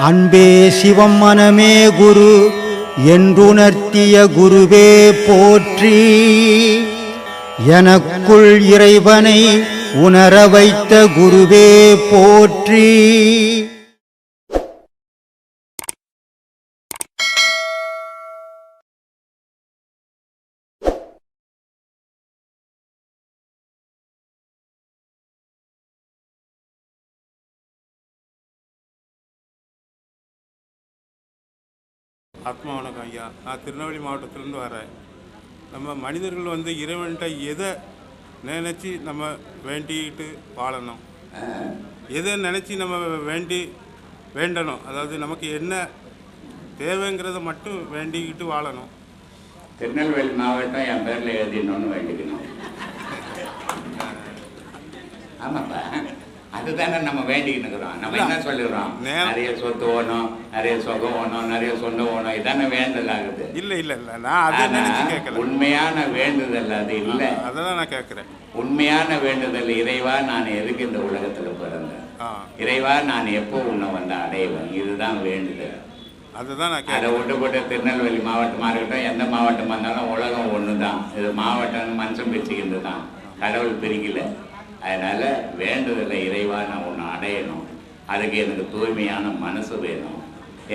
அன்பே சிவம் மனமே குரு என்றுணர்த்திய குருவே போற்றி. எனக்குள் இறைவனை உணர வைத்த குருவே போற்றி. ஆத்மா வணக்கம் ஐயா. நான் திருநெல்வேலி மாவட்டத்திலேருந்து வரேன். நம்ம மனிதர்கள் இறைவன்கிட்ட எதை நினச்சி நம்ம வேண்டிக்கிட்டு வாழணும், எதை நினச்சி நம்ம வேண்டணும், அதாவது நமக்கு என்ன தேவைங்கிறத மட்டும் வேண்டிக்கிட்டு வாழணும். திருநெல்வேலி மாவட்டம் என் பேரில் எழுதிடணும்னு வேண்டிக்கணும். ஆமாப்பா, அதுதானே நம்ம வேண்டிக்கிட்டு இருக்கிறோம். நம்ம என்ன சொல்லிடுறோம், நிறைய சொத்து ஓணும், நிறைய சொகம் ஓணும், நிறைய சொந்தம் ஓணும், இதானே வேண்டுதல் ஆகுது. இல்லை இல்லை இல்லை, நான் அதை நினைச்சு கேட்கல. உண்மையான வேண்டுதல் அது இல்லை. அதான் நான் கேட்குறேன். உண்மையான வேண்டுதல், இறைவா நான் எதுக்கு இந்த உலகத்தில் பிறந்தேன், இறைவா நான் எப்போ உன்னை அடைவேன், இதுதான் வேண்டுதல். அதுதான் நான் அதை விட்டுப்பட்டு திருநெல்வேலி மாவட்டமாக இருக்கட்டும், எந்த மாவட்டமாக இருந்தாலும் உலகம் ஒன்று தான். இது மாவட்டம் மனுஷன் பிரிச்சுக்கிட்டு தான், கடவுள் பிரிக்கல. அதனால் வேண்டுதலை, இறைவா நான் ஒன்று அடையணும், அதுக்கு எனக்கு தூய்மையான மனசு வேணும்,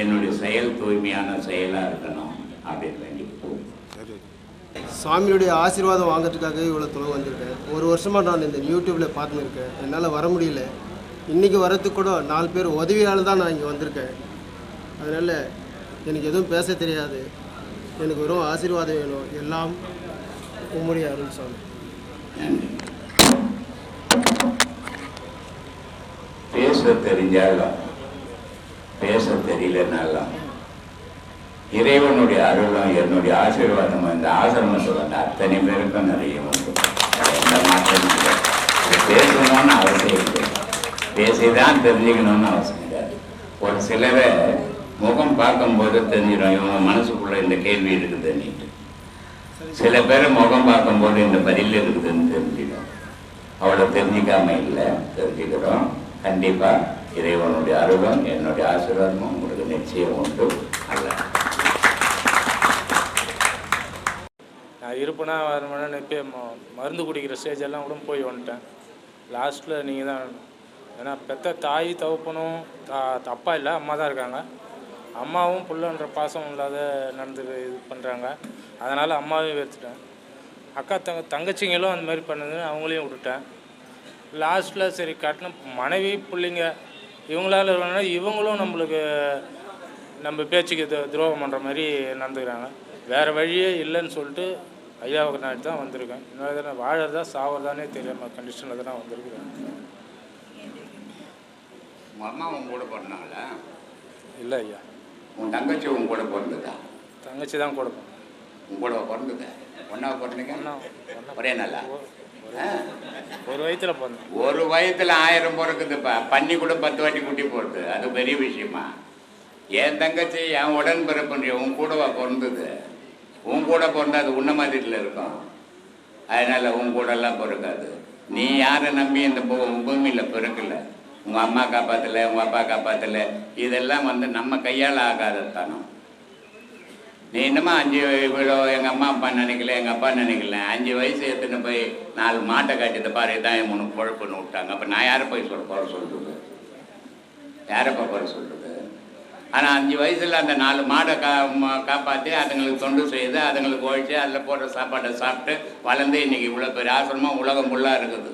என்னுடைய செயல் தூய்மையான செயலாக இருக்கணும் அப்படின்னு வேண்டி சுவாமியுடைய ஆசீர்வாதம் வாங்கிறதுக்காக இவ்வளோ தொலை வந்திருக்கேன். ஒரு வருஷமாக நான் இந்த யூடியூப்பில் பார்த்துருக்கேன். என்னால் வர முடியல. இன்றைக்கி வரத்துக்கு கூட 4 பேர் உதவியால் தான் நான் இங்கே வந்திருக்கேன். அதனால் எனக்கு எதுவும் பேச தெரியாது. எனக்கு வெறும் ஆசீர்வாதம் வேணும். எல்லாம் உம்முடைய அருள் சாமி. பேச தெரிஞ்சாலும் பேச தெரியலனாலும் இறைவனுடைய அருளும் என்னுடைய ஆசீர்வாதம் இந்த ஆசிரமத்தில் அத்தனை பேருக்கும் நிறைய உண்டு. எந்த மாற்றமும் இல்லை. பேசணும்னு அவசியம் இல்லை, பேசிதான் தெரிஞ்சுக்கணும்னு அவசியம் கிடையாது. ஒரு சிலரை முகம் பார்க்கும்போது தெரிஞ்சிடும் இவங்க மனசுக்குள்ள இந்த கேள்வி இருக்குதுன்னுட்டு. சில பேரை முகம் பார்க்கும்போது இந்த பதில் இருக்குதுன்னு தெரிஞ்சிடும். அவ்வளோ தெரிஞ்சிக்காம இல்லை, தெரிஞ்சுக்கிறோம். கண்டிப்பாக இறைவனுடைய அருளும் என்னுடைய ஆசீர்வாதமும் உங்களுக்கு நிச்சயம் உண்டு. அல்ல நான் இருப்பேனா வரணும்னு இப்போ மருந்து குடிக்கிற ஸ்டேஜெல்லாம் கூட போய் வந்துட்டேன். லாஸ்ட்டில் நீங்கள் தான், ஏன்னா பெற்ற தாய் தகப்பனும் அப்பா இல்லை, அம்மா தான் இருக்காங்க. அம்மாவும் புள்ளன்ற பாசம் இல்லாத நடந்து இது பண்ணுறாங்க. அதனால் அம்மாவையும் வெறுத்துட்டேன். அக்கா தங்கச்சிங்களும் அந்த மாதிரி பண்ணுது, அவங்களையும் விட்டுட்டேன். லாஸ்ட்டில் சரி கட்டின மனைவி பிள்ளைங்க இவங்களால இருக்கணும்னா இவங்களும் நம்மளுக்கு நம்ம பேச்சுக்கு துரோகம் பண்ணுற மாதிரி நடந்துக்கிறாங்க. வேறு வழியே இல்லைன்னு சொல்லிட்டு ஐயாவுக்கு நான் தான் வந்திருக்கேன். இன்னும் வாழறதா சாவறதானே தெரியாமல் கண்டிஷனில் தான் வந்திருக்கிறேன். உங்கள் அம்மா உங்க கூட பிறந்தாங்களா? இல்லை ஐயா. உன் தங்கச்சி உங்க கூட பிறந்ததா? தங்கச்சி தான் கூட உங்க கூட பிறந்தது. ஒன்றா பிறந்தீங்க? ஒரே நல்லா ஒரு வயத்தில் பிறந்தேன். ஒரு வயத்தில் 1000 பிறக்குதுப்பா. பண்ணி கூட 10 வாட்டி குட்டி போடுது. அது பெரிய விஷயமா? என் தங்கச்சி என் உடன் பிறப்புன்ற உன் கூடவா பிறந்தது? உன் கூட பிறந்தா அது உன்ன மாதிரில இருக்கும். அதனால் உன் கூடலாம் பிறக்காது. நீ யாரை நம்பி இந்த பூமியில் பிறக்கலை. உங்கள் அம்மா காப்பாற்றலை, உங்கள் அப்பா காப்பாற்றலை. இதெல்லாம் நம்ம கையால் ஆகாதத்தானோ. நீ என்னமா 5 இவ்வளோ எங்கள் அம்மா அப்பா நினைக்கல, எங்கள் அப்பா நினைக்கல. 5 வயசு எடுத்துன்னு போய் 4 மாட்டை காட்டிட்டு பாரு தான் என் 3 குழப்புன்னு விட்டாங்க. அப்போ நான் யாரை போய் குறை சொல்கிறது? யாரைப்பா குறை சொல்கிறது? ஆனால் 5 வயசில் அந்த 4 மாடை காப்பாற்றி அதுங்களுக்கு தொண்டு செய்து அதுங்களுக்கு ஒழிச்சு அதில் போடுற சாப்பாட்டை சாப்பிட்டு வளர்ந்து இன்றைக்கி இவ்வளோ பெரிய ஆசிரமம் உலகம் ஃபுல்லாக இருக்குது.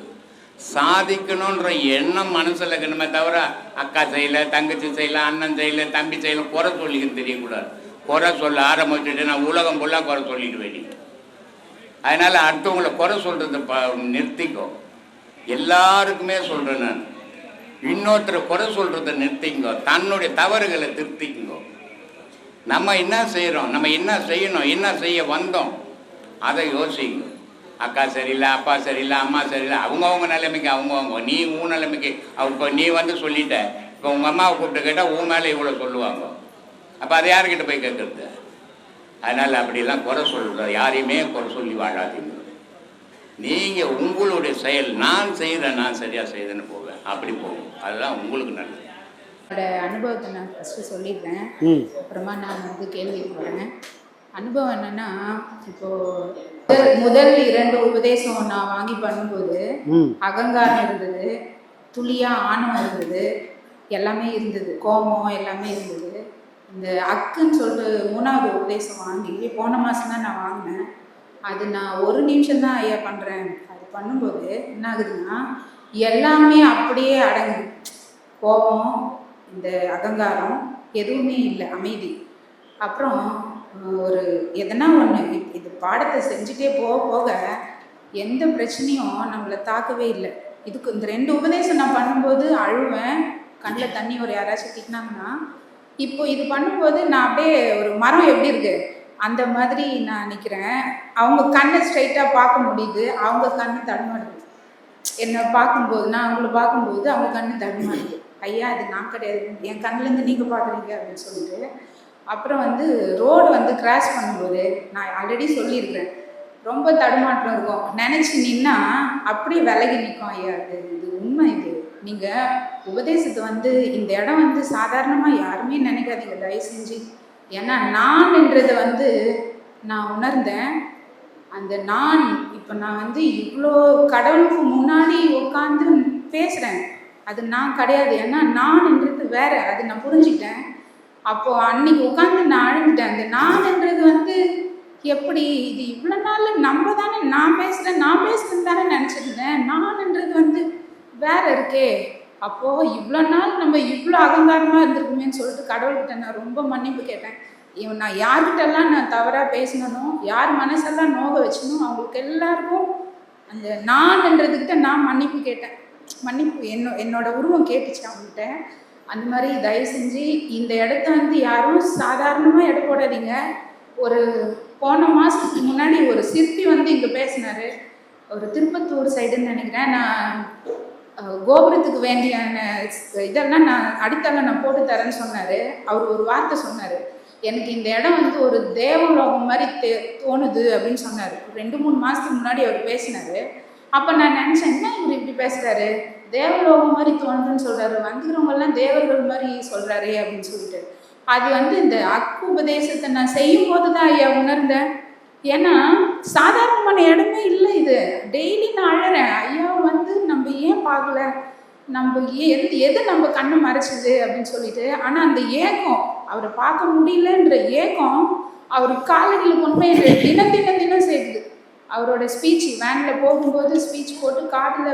சாதிக்கணுன்ற எண்ணம் மனசில் இருக்கணுமே தவிர அக்கா செய்யலை, தங்கச்சி செய்யலை, அண்ணன் செய்யலை, தம்பி செய்யலை குறை சொல்லிக்கின்னு தெரியக்கூடாது. குறை சொல்ல ஆரம்பிச்சுட்டு நான் உலகம் ஃபுல்லாக குறை சொல்லிட்டு வேண்டிய. அதனால் அடுத்தவங்களை குறை சொல்கிறது நிறுத்திக்கோ. எல்லாருக்குமே சொல்கிறேன் நான், இன்னொருத்தரை குறை சொல்கிறத நிறுத்திங்கோ. தன்னுடைய தவறுகளை திருத்திங்கோ. நம்ம என்ன செய்கிறோம், நம்ம என்ன செய்யணும், என்ன செய்ய வந்தோம், அதை யோசிங்க. அக்கா சரியில்லை, அப்பா சரியில்லை, அம்மா சரியில்லை, அவங்கவுங்க நிலைமைக்கு அவங்கவுங்க. நீ உன் நிலைமைக்கு இப்போ நீ சொல்லிட்ட. இப்போ உங்கள் அம்மாவை கூப்பிட்டு கேட்டால் உன் மேலே இவ்வளோ சொல்லுவாங்க. அப்போ அதை யாருக்கிட்ட போய் கேட்குறது? அதனால் அப்படிலாம் குறை சொல்கிறது யாரையுமே குறை சொல்லி வாழாதீங்க. நீங்கள் உங்களுடைய செயல், நான் செய்கிறேன், நான் சரியாக செய்தேன்னு போவேன், அப்படி போகும். அதுதான் உங்களுக்கு நல்லது. என்னோட அனுபவத்தை நான் ஃபஸ்ட்டு சொல்லிடுறேன். அப்புறமா நான் வந்து கேள்விக்கு வரேன். அனுபவம் என்னென்னா, இப்போது முதல் 2 உபதேசம் நான் வாங்கி பண்ணும்போது அகங்காரம் இருந்தது, துளியாக ஆணவம் இருந்தது, எல்லாமே இருந்தது, கோபம் எல்லாமே இருந்தது. இந்த அக்குன்னு சொல்லிட்டு 3வது உபதேசம் வாங்கி போன மாதம் தான் நான் வாங்கினேன். அது நான் 1 நிமிஷம் தான் ஐயா பண்ணுறேன். அது பண்ணும்போது என்ன ஆகுதுன்னா, எல்லாமே அப்படியே அடங்குது. கோபம், இந்த அகங்காரம் எதுவுமே இல்லை, அமைதி. அப்புறம் ஒரு எதனா ஒன்று இது பாடத்தை செஞ்சுட்டே போக போக எந்த பிரச்சனையும் நம்மளை தாக்கவே இல்லை. இதுக்கு இந்த 2 உபதேசம் நான் பண்ணும்போது அழுவேன், கண்ணில் தண்ணி ஒரு யாராச்சும் திட்டினாங்கன்னா, இப்போ இது பண்ணும்போது நான் அப்படியே ஒரு மரம் எப்படி இருக்கு அந்த மாதிரி நான் நிற்கிறேன். அவங்க கண்ணை ஸ்ட்ரைட்டாக பார்க்க முடியுது, அவங்க கண்ணு தடுமாறுது. என்னை பார்க்கும்போது, நான் அவங்கள பார்க்கும்போது அவங்க கண்ணு தடுமாறுது. ஐயா அது நான் கிடையாது, என் கண்ணிலேருந்து நீங்கள் பார்க்குறீங்க அப்படின்னு சொல்லிட்டு. அப்புறம் வந்து ரோடு வந்து கிராஸ் பண்ணும்போது நான் ஆல்ரெடி சொல்லியிருக்கிறேன், ரொம்ப தடுமாற்றம் இருக்கும். நினச்சி நின்னா அப்படியே விலகி நிற்கும். ஐயா இது உண்மை. இது நீங்கள் உபதேசத்தை வந்து இந்த இடம் வந்து சாதாரணமாக யாருமே நினைக்காதீங்க தயவு செஞ்சு. ஏன்னா நான்ன்றதை வந்து நான் உணர்ந்தேன். அந்த நான் இப்போ நான் வந்து இவ்வளோ கடவுளுக்கு முன்னாடி உட்காந்து பேசுகிறேன், அது நான் கிடையாது. ஏன்னா நான்ன்றது வேற, அது நான் புரிஞ்சுக்கிட்டேன். அப்போது அன்னைக்கு உட்காந்து நான் அழுந்துட்டேன். அந்த நான்ன்றது வந்து எப்படி இது இவ்வளோ நாள் நம்ம தானே நான் பேசுகிறேன்னு தானே நினச்சிருந்தேன். நான்ன்றது வந்து வேற இருக்கே. அப்போது இவ்வளோ நாள் நம்ம இவ்வளோ அகங்காரமாக இருந்திருக்குமேன்னு சொல்லிட்டு கடவுள்கிட்ட நான் ரொம்ப மன்னிப்பு கேட்டேன். நான் யார்கிட்டெல்லாம் நான் தவறாக பேசினனும், யார் மனசெல்லாம் நோக வச்சனும், அவங்களுக்கு எல்லாருக்கும் அந்த நான்ன்றதுக்கிட்ட நான் மன்னிப்பு கேட்டேன். மன்னிப்பு என்னோட உருவம் கேட்டுச்சு அவங்ககிட்ட. அந்த மாதிரி தயவு செஞ்சு இந்த இடத்த வந்து யாரும் சாதாரணமாக எடை போடாதீங்க. ஒரு போன மாதத்துக்கு முன்னாடி ஒரு சிற்பி வந்து இங்கே பேசினார், ஒரு திருப்பத்தூர் சைடுன்னு நினைக்கிறேன். நான் கோபுரத்துக்கு வேண்டிய இதெல்லாம் நான் அடித்தளம் நான் போட்டு தரேன்னு சொன்னார். அவர் ஒரு வார்த்தை சொன்னார், எனக்கு இந்த இடம் வந்து ஒரு தேவலோகம் மாதிரி தோணுது அப்படின்னு சொன்னார். 2-3 மாதத்துக்கு முன்னாடி அவர் பேசினார். அப்போ நான் நினச்சேன், என்ன இவர் இப்படி பேசுகிறாரு, தேவலோகம் மாதிரி தோணுதுன்னு சொல்கிறாரு, வந்துக்கிறவங்கெல்லாம் தேவர்கள் மாதிரி சொல்கிறாரு அப்படின்னு சொல்லிட்டு. அது வந்து இந்த அக்கு உபதேசத்தை நான் செய்யும் போது தான் ஐயா உணர்ந்தேன். ஏன்னா சாதாரணமான இடமே இல்லை இது. டெய்லி நான் அழறேன், ஐயா வந்து நம்ம ஏன் பார்க்கல, நம்ம எது நம்ம கண்ணை மறைச்சிது அப்படின்னு சொல்லிட்டு. ஆனால் அந்த ஏக்கம், அவரை பார்க்க முடியலன்ற ஏக்கம் அவர் காலடியில் கொண்டு போய் தினம் சேர்க்குது. அவரோட ஸ்பீச் வேனில் போகும்போது ஸ்பீச் போட்டு காதில்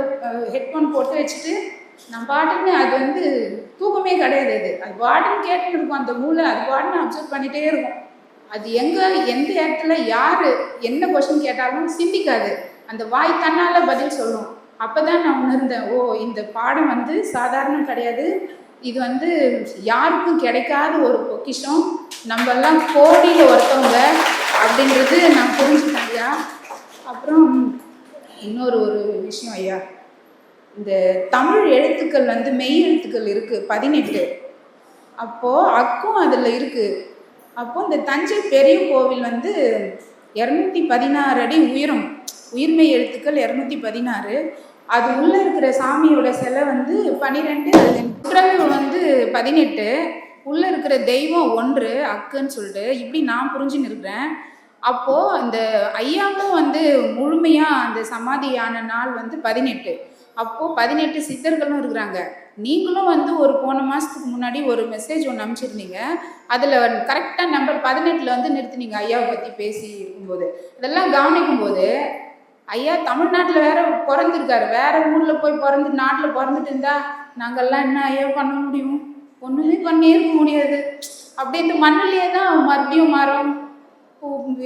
ஹெட்ஃபோன் போட்டு வச்சுட்டு நான் பாட்டுன்னு, அது வந்து தூக்கமே கிடையாது. அது பாட்டுன்னு கேட்டுன்னு இருக்கும் அந்த மூளை, அது பாட்டுன்னு அப்சர்வ் பண்ணிகிட்டே இருக்கும். அது எந்த இடத்துல யார் என்ன கொஸ்டின் கேட்டாலும் சிந்திக்காது, அந்த வாய் தன்னால் பதில் சொல்லும். அப்போ தான் நான் உணர்ந்தேன், ஓ இந்த பாடம் வந்து சாதாரணம் கிடையாது, இது வந்து யாருக்கும் கிடைக்காத ஒரு பொக்கிஷம், நம்மெல்லாம் கோடியில் ஒருத்தவங்க அப்படின்றது நான் புரிஞ்சுட்டேன் ஐயா. அப்புறம் இன்னொரு விஷயம் ஐயா, இந்த தமிழ் எழுத்துக்கள் வந்து மெய் எழுத்துக்கள் இருக்குது 18. அப்போது அக்கும் அதில் இருக்குது. அப்போது இந்த தஞ்சை பெரிய கோவில் வந்து 216 அடி உயரம், உயிர்மை எழுத்துக்கள் 216. அது உள்ளே இருக்கிற சாமியோட சிலை வந்து 12, குற்றவு வந்து 18, உள்ளே இருக்கிற தெய்வம் 1 அக்குன்னு சொல்லிட்டு இப்படி நான் புரிஞ்சுன்னு இருக்கிறேன். அப்போது அந்த ஐயாவும் வந்து முழுமையாக அந்த சமாதியான நாள் வந்து 18. அப்போது 18 சித்தர்களும் இருக்கிறாங்க. நீங்களும் வந்து ஒரு போன மாதத்துக்கு முன்னாடி ஒரு மெசேஜ் ஒன்று அனுப்பிச்சிருந்தீங்க, அதில் கரெக்டாக நம்பர் 18 வந்து நிறுத்தினீங்க ஐயாவை பற்றி பேசி இருக்கும்போது. இதெல்லாம் கவனிக்கும்போது ஐயா தமிழ்நாட்டில் வேற பிறந்திருக்காரு, வேற ஊரில் போய் நாட்டில் பிறந்துட்டு இருந்தா நாங்கள்லாம் என்ன ஐயா பண்ண முடியும், ஒன்றுமே பண்ணியே இருக்க முடியாது. அப்படி இந்த மண்ணிலே தான் மறுபடியும் மரம்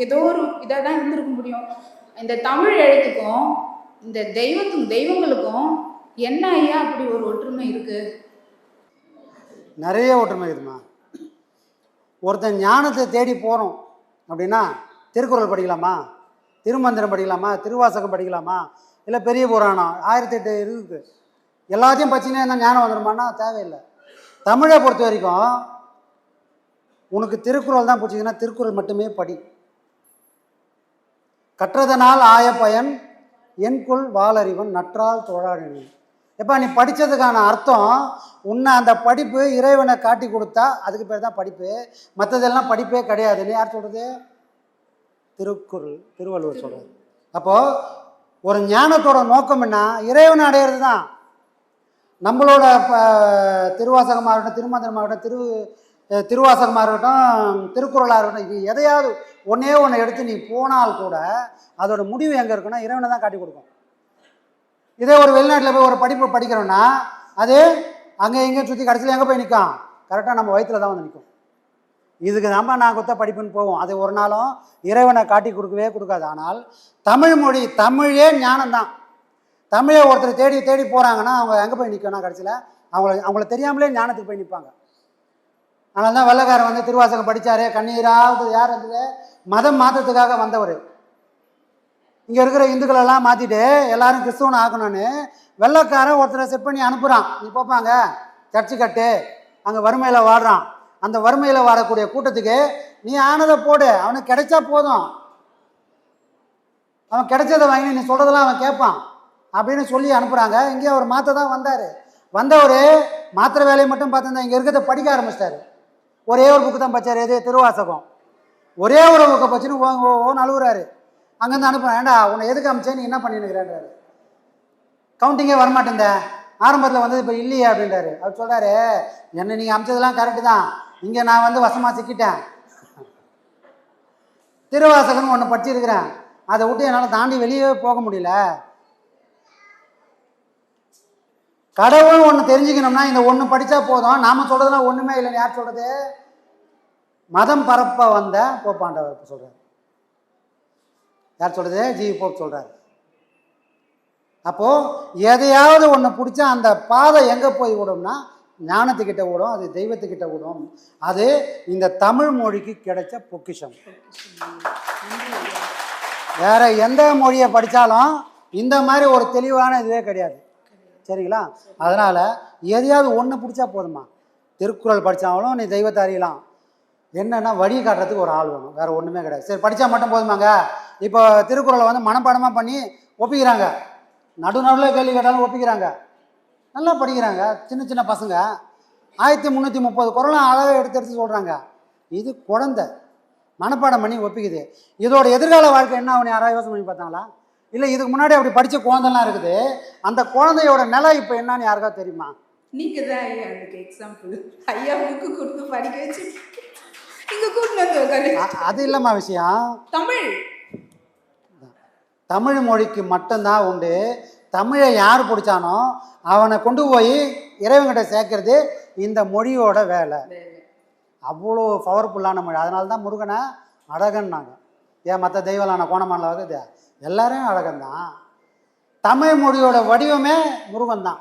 ஏதோ ஒரு இதாக தான் இருந்திருக்க முடியும். இந்த தமிழ் எழுத்துக்கும் இந்த தெய்வங்களுக்கும் என்ன ஐயா அப்படி ஒரு ஒற்றுமை இருக்குது? நிறைய ஒற்றுமை இருக்குதுமா. ஒருத்தன் ஞானத்தை தேடி போகிறோம் அப்படின்னா திருக்குறள் படிக்கலாமா, திருமந்திரம் படிக்கலாமா, திருவாசகம் படிக்கலாமா, இல்லை பெரிய புராணம் 1008 இருக்குது, எல்லாத்தையும் படிச்சுனே இருந்தால் ஞானம் வந்துடுமான்னா தேவையில்லை. தமிழை பொறுத்த வரைக்கும் உனக்கு திருக்குறள் தான் பிடிச்சிங்கன்னா திருக்குறள் மட்டுமே படி. கற்றதனால் ஆய பயன் என்கொள் வாளறிவன் நற்றால் தோழாடினேன். எப்போ நீ படித்ததுக்கான அர்த்தம் உன்னை அந்த படிப்பு இறைவனை காட்டி கொடுத்தா அதுக்கு பேர் தான் படிப்பு, மற்றதெல்லாம் படிப்பே கிடையாதுன்னு யார் சொல்கிறது? திருக்குறள், திருவள்ளுவர் சொல்கிறது. அப்போது ஒரு ஞானத்தோட நோக்கம் என்ன? இறைவனை அடையிறது தான். நம்மளோட திருவாசகமாக இருக்கட்டும், திருமந்திரமாக இருக்கட்டும், திருவாசகமாக இருக்கட்டும், திருக்குறளாக இருக்கட்டும், இது எதையாவது ஒன்று எடுத்து நீ போனால் கூட அதோட முடிவு எங்கே இருக்குன்னா இறைவனை தான் காட்டி கொடுக்கும். இதே ஒரு வெளிநாட்டில் போய் ஒரு படிப்பு படிக்கிறோன்னா அது அங்கே எங்கேயும் சுற்றி கடைசியில் எங்கே போய் நிற்கும்? கரெக்டாக நம்ம வயிற்றில் தான் வந்து நிற்கும். இதுக்கு நம்ம நான் கொத்த படிப்புன்னு போவோம், அது ஒரு நாளும் இறைவனை காட்டி கொடுக்கவே கொடுக்காது. ஆனால் தமிழ் மொழி, தமிழே ஞானம்தான். தமிழை ஒருத்தர் தேடி தேடி போகிறாங்கன்னா அவங்க எங்கே போய் நிற்கணும்? கடைசியில் அவங்கள தெரியாமலே ஞானத்துக்கு போய் நிற்பாங்க. அதனால தான் வெள்ளைக்காரன் வந்து திருவாசகம் படித்தார், கண்ணீராவது யார் வந்தது? மதம் மாற்றத்துக்காக வந்தவர். இங்கே இருக்கிற இந்துக்களெல்லாம் மாற்றிட்டு எல்லாரும் கிறிஸ்துவனை ஆக்கணும்னு வெள்ளைக்காரன் ஒருத்தரை செட் பண்ணி அனுப்புகிறான். நீ போப்பாங்க சர்ச்சு கட்டு, அங்கே வறுமையில் வாடுறான். அந்த வறுமையில் வாடக்கூடிய கூட்டத்துக்கு நீ ஆனதை போடு, அவனுக்கு கிடைச்சா போதும், அவன் கிடைச்சதை வாங்கி நீ சொல்கிறதெல்லாம் அவன் கேட்பான் அப்படின்னு சொல்லி அனுப்புகிறாங்க. இங்கே அவர் மாற்ற தான் வந்தவர் மாத்திர வேலையை மட்டும் பார்த்துருந்தா இங்கே இருக்கிறத படிக்க ஆரம்பிச்சிட்டாரு. ஒரே ஒரு புக்கு தான் படித்தார், எது? திருவாசகம். ஒரே ஒரு புக்கை பச்சுன்னு ஓன்னு அழுகுறாரு. அங்கேருந்து அனுப்புகிறேன், ஏண்டா உன்னை எதுக்கு அமிச்சே, நீ என்ன பண்ணினுக்கிறாரு? கவுண்டிங்கே வரமாட்டேந்த, ஆரம்பத்தில் வந்தது இப்போ இல்லையே அப்படின்றாரு. அவர் சொல்கிறாரு, என்னை நீங்கள் அமிச்சதெல்லாம் கரெக்டு தான், இங்கே நான் வந்து வசமாக சிக்கிட்டேன். திருவாசகம்னு ஒன்று படிச்சிருக்கிறேன், அதை விட்டு என்னால் தாண்டி வெளியே போக முடியல. கடவுள் ஒன்று தெரிஞ்சுக்கணும்னா இந்த ஒன்று படித்தா போதும், நாம் சொல்கிறதுலாம் ஒன்றுமே இல்லைன்னு யார் சொல்கிறது? மதம் பரப்ப வந்த போப்பாண்டவர் சொல்கிறார். யார் சொல்கிறது? ஜி போப் சொல்கிறார். அப்போது எதையாவது ஒன்று பிடிச்சா அந்த பாதை எங்கே போய் விடும்னா ஞானத்துக்கிட்ட விடும், அது தெய்வத்துக்கிட்ட விடும். அது இந்த தமிழ் மொழிக்கு கிடைச்ச பொக்கிஷம். வேற எந்த மொழியை படித்தாலும் இந்த மாதிரி ஒரு தெளிவான இதுவே கிடையாது. சரிங்களா? அதனால் எதையாவது ஒன்று பிடிச்சா போதுமா. திருக்குறள் படித்தாலும் நீ தெய்வத்தை அறியலாம். என்னென்னா வழி காட்டுறதுக்கு ஒரு ஆள் வேணும், வேறு ஒன்றுமே கிடையாது. சரி படித்தா மட்டும் போதுமாங்க. இப்போ திருக்குறளை வந்து மனப்பாடமாக பண்ணி ஒப்பிக்கிறாங்க, நடுநடுவில் கேள்வி கேட்டாலும் ஒப்பிக்கிறாங்க, நல்லா படிக்கிறாங்க சின்ன சின்ன பசங்க. 1330 குறளும் அழகாக எடுத்து சொல்கிறாங்க. இது குழந்தை மனப்பாடம் பண்ணி ஒப்பிக்குது. இதோட எதிர்கால வாழ்க்கை என்ன ஆகும் யாராவது யோசனை பண்ணி பார்த்தாங்களா? இல்லை இதுக்கு முன்னாடி அப்படி படித்த குழந்தைலாம் இருக்குது, அந்த குழந்தையோட நிலை இப்போ என்னன்னு யாருக்காவது தெரியுமா? நீங்கள் தான் ஐயா அதுக்கு எக்ஸாம்பிள். ஐயா புக்கு கொடுத்து படிக்க வச்சு இங்கே கூட்டினது அது இல்லைம்மா விஷயம். தமிழ் மொழிக்கு மட்டும்தான் உண்டு. தமிழை யார் பிடிச்சானோ அவனை கொண்டு போய் இறைவன்கிட்ட சேர்க்கறது இந்த மொழியோட வேலை. அவ்வளோ பவர்ஃபுல்லான மொழி. அதனால தான் முருகனை அழகன்னாங்க. ஏன் மற்ற தெய்வலான கோணமானில் வருது, எல்லாரும் அழகன்தான். தமிழ் மொழியோட வடிவமே முருகன் தான்.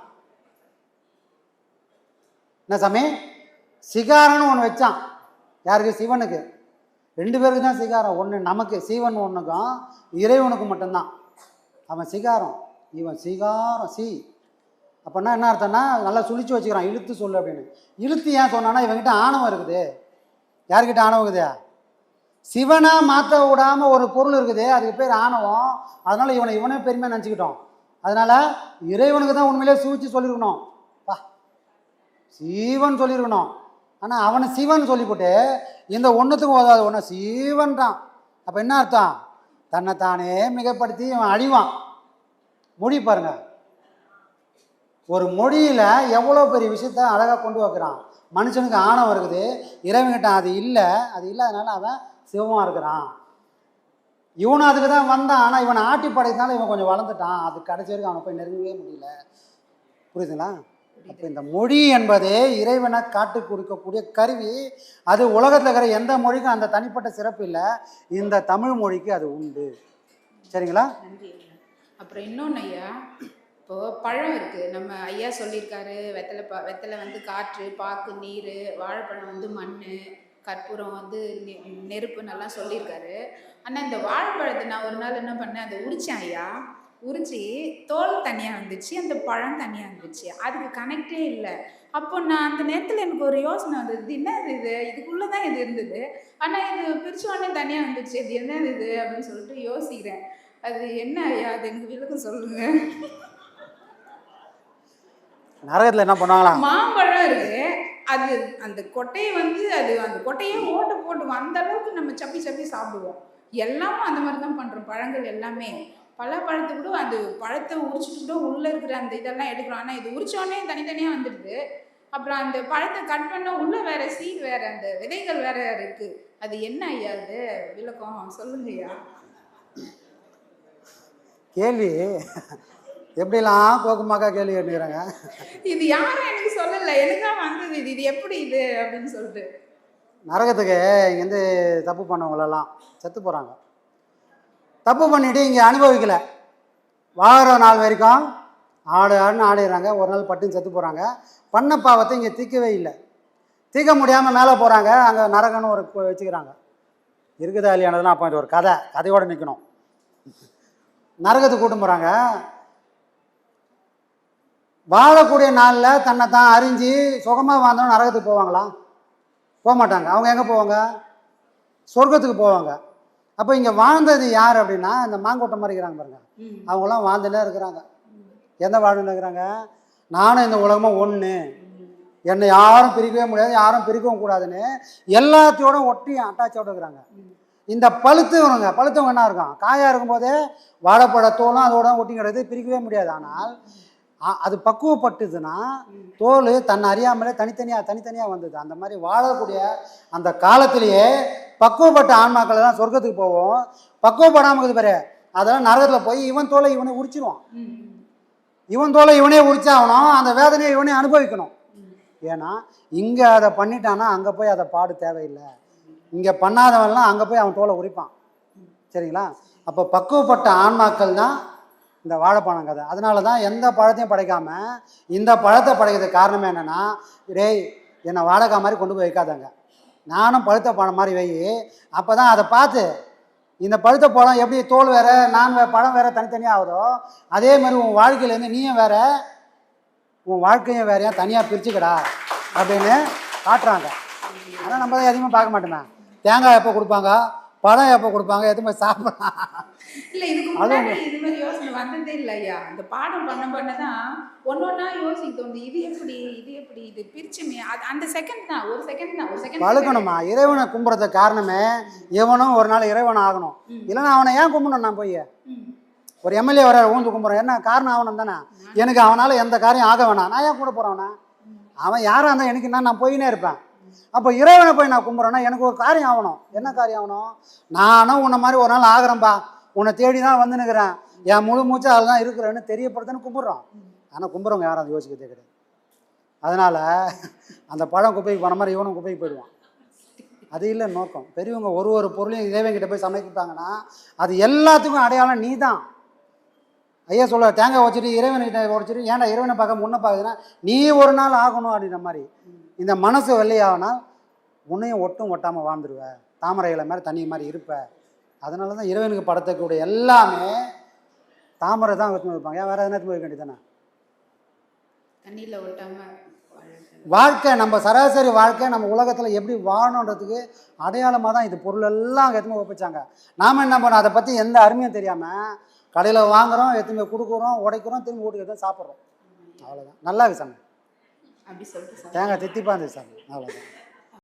என்ன சாமி? சிகாரன்னு ஒன்று வச்சான். யாருக்கு? சிவனுக்கு. 2 பேருக்கு தான் சிகாரம். ஒன்று நமக்கு சீவன் ஒன்றுக்கும் இறைவனுக்கு மட்டும்தான். அவன் சிகாரம், இவன் சிகாரம். அப்படின்னா என்ன அர்த்தம்னா நல்லா சுழிச்சு வச்சுக்கிறான், இழுத்து சொல்லு அப்படின்னு. இழுத்து ஏன் சொன்னான்னா இவன்கிட்ட ஆணவம் இருக்குது. யார்கிட்ட ஆணவம் இருக்குது? சிவனாக மாற்ற விடாமல் ஒரு பொருள் இருக்குது, அதுக்கு பேர் ஆணவம். அதனால் இவனே பெருமையாக நினச்சிக்கிட்டோம். அதனால் இறைவனுக்கு தான் உண்மையிலே சூழ்ச்சி சொல்லியிருக்கணும், பா சீவன் சொல்லியிருக்கணும். ஆனால் அவனை சிவன் சொல்லிவிட்டு இந்த ஒன்றுத்துக்கும் உதவாது ஒன்று சிவன் தான். அப்போ என்ன அர்த்தம்? தன்னைத்தானே மிகப்படுத்தி இவன் அழிவான். மொழி பாருங்க, ஒரு மொழியில் எவ்வளோ பெரிய விஷயத்த அழகாக கொண்டு வைக்கிறான். மனுஷனுக்கு ஆணவம் இருக்குது, இறைவன்கிட்ட அது இல்லை. அதனால அவன் சிவமாக இருக்கிறான். இவனும் அதுக்கு தான் வந்தான். ஆனால் இவனை ஆட்டி படைத்தனால இவன் கொஞ்சம் வளர்ந்துட்டான். அது கடைசி வரைக்கும் அவனை போய் நெருங்கவே முடியல. புரியுதுங்களா? அப்போ இந்த மொழி என்பது இறைவனை காட்டு கொடுக்கக்கூடிய கருவி. அது உலகத்தில் இருக்கிற எந்த மொழிக்கும் அந்த தனிப்பட்ட சிறப்பு இல்லை, இந்த தமிழ் மொழிக்கு அது உண்டு. சரிங்களா? நன்றி ஐயா. அப்புறம் இன்னொன்று ஐயா, இப்போது பழம் இருக்குது. நம்ம ஐயா சொல்லியிருக்காரு, வெத்தலை வந்து காற்று, பாக்கு நீர், வாழைப்பழம் வந்து மண், கற்பூரம் வந்து நெருப்புன்னெல்லாம் சொல்லியிருக்காரு. ஆனால் இந்த வாழைப்பழத்தை நான் ஒரு நாள் என்ன பண்ணேன், அதை உரித்தேன் ஐயா. உரித்து தோல் தனியாக வந்துச்சு, அந்த பழம் தனியாக இருந்துச்சு. அதுக்கு கனெக்டே இல்லை. அப்போ நான் அந்த நேரத்தில் எனக்கு ஒரு யோசனை வந்தது, என்ன இதுக்குள்ளே தான் இது இருந்தது, ஆனால் இது பிரிச்சோடனே தனியாக வந்துச்சு, இது என்ன இது அப்படின்னு சொல்லிட்டு யோசிக்கிறேன். அது என்ன ஐயா, அது எனக்கு விளக்கம் சொல்லுங்கள். நரகத்தில் என்ன பண்ணுவாங்களா? மாம்பழம் இருக்கு, அது அந்த கொட்டையை வந்து அது அந்த கொட்டையே ஓட்ட போட்டு அந்த அளவுக்கு நம்ம சப்பி சப்பி சாப்பிடுவோம். எல்லாமும் அந்த மாதிரி தான் பண்றோம். பழங்கள் எல்லாமே பழத்தை கூட அது பழத்தை உரிச்சிட்டு கூட உள்ள இருக்கிற அந்த இதெல்லாம் எடுக்கிறோம். ஆனா இது உரிச்சோடனே தனித்தனியா வந்துடுது. அப்புறம் அந்த பழத்தை கட் பண்ணா உள்ள வேற சீட் வேற, அந்த விதைகள் வேற இருக்கு. அது என்ன ஐயா அது விளக்கம் சொல்லுங்க ஐயா. கேள்வி எப்படிலாம் கோக்குமாக்கா கேள்வி கேட்டுக்கிறாங்க. இது யாரும் எனக்கு சொல்லல, எனக்கா வந்தது இது. இது எப்படி இது அப்படின்னு சொல்லிட்டு. நரகத்துக்கு இங்கேருந்து தப்பு பண்ணவங்களெல்லாம் செத்து போகிறாங்க. தப்பு பண்ணிவிட்டு இங்கே அனுபவிக்கலை, வாழற நாள் வரைக்கும் ஆடுன்னு ஆடிடுறாங்க. ஒரு நாள் பட்டுன்னு செத்து போகிறாங்க. பண்ண பாவத்தை இங்கே தீர்க்கவே இல்லை. தீர்க்க முடியாமல் மேலே போகிறாங்க. அங்கே நரகன்னு ஒரு வச்சுக்கிறாங்க. இருக்குதா இல்லையானதுலாம் அப்போ இது ஒரு கதையோடு நிற்கணும். நரகத்துக்கு கூட்டம் போகிறாங்க. வாழக்கூடிய நாளில் தன்னை தான் அறிஞ்சு சுகமாக வாழ்ந்தவங்க நரகத்துக்கு போவாங்களா? போக மாட்டாங்க. அவங்க எங்கே போவாங்க? சொர்க்கத்துக்கு போவாங்க. அப்போ இங்கே வாழ்ந்தது யார் அப்படின்னா இந்த மாங்கோட்டை மாதிரி இருக்கிறாங்க பாருங்க, அவங்களாம் வாழ்ந்துட்டே இருக்கிறாங்க. எந்த வாழ்ந்துட்டு இருக்கிறாங்க? நானும் இந்த உலகமாக ஒன்று, என்னை யாரும் பிரிக்கவே முடியாது, யாரும் பிரிக்கவும் கூடாதுன்னு எல்லாத்தையோட ஒட்டி அட்டாச்சோடு இருக்கிறாங்க. இந்த பழுத்தவங்க என்ன இருக்கும்? காயாக இருக்கும்போதே வாழைப்பழத்தோலும் அதோட ஒட்டி கிடக்குது, பிரிக்கவே முடியாது. ஆனால் அது பக்குவப்பட்டுதுன்னா தோல் தன்னை அறியாமலே தனித்தனியாக வந்தது. அந்த மாதிரி வாழக்கூடிய அந்த காலத்திலேயே பக்குவப்பட்ட ஆன்மாக்கள் தான் சொர்க்கத்துக்கு போவோம். பக்குவப்படாமல் இருக்குது பாரு, அதெல்லாம் நரகத்தில் போய் இவன் தோலை இவனே உரிச்சிருவான். இவன் தோலை இவனே உரிச்சாகணும், அந்த வேதனையை இவனே அனுபவிக்கணும். ஏன்னா இங்கே அதை பண்ணிட்டான்னா அங்கே போய் அதை பாடு தேவையில்லை. இங்கே பண்ணாதவன்லாம் அங்கே போய் அவன் தோலை உரிப்பான். சரிங்களா? அப்போ பக்குவப்பட்ட ஆன்மாக்கள் தான் இந்த வாழைப்பழம் கதை. அதனால தான் எந்த பழத்தையும் படைக்காமல் இந்த பழத்தை படைக்கிறதுக்கு காரணமே என்னென்னா, டேய் என்னை வாழைக்காய் மாதிரி கொண்டு போய் வைக்காதாங்க, நானும் பழுத்த பழம் மாதிரி வை. அப்போ தான் அதை பார்த்து இந்த பழுத்த பழம் எப்படி தோல் வேறு பழம் வேறு தனித்தனியாக ஆகுதோ, அதே மாதிரி உன் வாழ்க்கையிலேருந்து நீயும் வேற, உன் வாழ்க்கையும் வேறையா தனியாக பிரிச்சுக்கடா அப்படின்னு காட்டுறாங்க. ஆனால் நம்ம தான் எதுவுமே பார்க்க மாட்டோமே. தேங்காய் எப்போ கொடுப்பாங்க, பழம் எப்போ கொடுப்பாங்க, எதுவுமே சாப்பிடலாம். இல்லை, இதுக்கு முன்னாடி இது மாதிரி யோசனை வந்ததே இல்லை ஐயா. இந்த பாடம் பண்ணதான் ஒன்னொன்னா யோசிக்க தோணுது. இது எப்படி இது பிரிச்சுமே அந்த செகண்ட் தான், ஒரு செகண்ட் பழுக்கணுமா? இறைவனை கும்புறத காரணமே இவனும் ஒரு நாள் இறைவன் ஆகணும். இல்லைன்னா அவனை ஏன் கும்பிடணும்? நான் போய் ஒரு எம்எல்ஏ வர ஊந்து கும்புறேன், என்ன காரணம்? அவனும் தானே. எனக்கு அவனால் எந்த காரியம் ஆக வேணாம், நான் ஏன் கூட போகிறவனா? அவன் யாராக இருந்தால் எனக்கு என்ன, நான் போயினே இருப்பேன். அப்போ இறைவனை போய் நான் கும்பிட்றேன்னா எனக்கு ஒரு காரியம் ஆகணும். என்ன காரியம் ஆகணும்? நானும் உன்னை மாதிரி ஒரு நாள் ஆகிறேன்ப்பா, உன்னை தேடி தான் வந்துன்னுக்கிறேன், என் முழு மூச்சு அதில் தான் இருக்கிறேன்னு தெரியப்படுத்துன்னு கும்பிட்றோம். ஆனால் கும்பிட்றவங்க யாரும் அதை யோசிக்கிறதே கிடையாது. அதனால் அந்த பழம் குப்பைக்கு போன மாதிரி இவனும் குப்பைக்கு போயிடுவான். அது இல்லை நோக்கம். பெரியவங்க ஒரு பொருளையும் இறைவன்கிட்ட போய் சமைக்கிட்டாங்கன்னா அது எல்லாத்துக்கும் அடையாளம் நீ தான். ஐயா சொல்ல, தேங்காய் வச்சுட்டு இறைவன்கிட்ட உடைச்சிட்டு ஏன்டா இறைவனை பார்க்க முன்ன பார்க்குதுன்னா நீ ஒரு நாள் ஆகணும் அப்படின்ற மாதிரி. இந்த மனசு வெள்ளையாகனால் உன்னையும் ஒட்டாமல் வாழ்ந்துருவேன், தாமரை இலை மாதிரி தண்ணி மாதிரி இருப்பேன். அதனால தான் இறைவனுக்கு படத்தக்கூடிய எல்லாமே தாமரை தான் எடுத்துன்னு வைப்பாங்க. ஏன் வேறு எதனா எடுத்துன்னு வைக்க வேண்டியதானே? தண்ணியில் ஒட்டாமல் வாழ்க்கை, நம்ம சராசரி வாழ்க்கை நம்ம உலகத்தில் எப்படி வாழணுன்றதுக்கு அடையாளமாக தான் இது. பொருள் எல்லாம் அங்கே எடுத்துன்னு வைப்பாங்க. நாம் என்ன பண்ணோம்? அதை பற்றி எந்த அருமையும் தெரியாமல் கடையில் வாங்குகிறோம், எடுத்துன்னு கொடுக்குறோம், உடைக்கிறோம், திரும்பி வீட்டுக்கு எடுத்து சாப்பிட்றோம். அவ்வளோதான். நல்லா இருக்கு சாமி, அப்படி சொல்லிட்டு தேங்காய் தித்திப்பாக இருந்துச்சு சாமி, அவ்வளோதான்.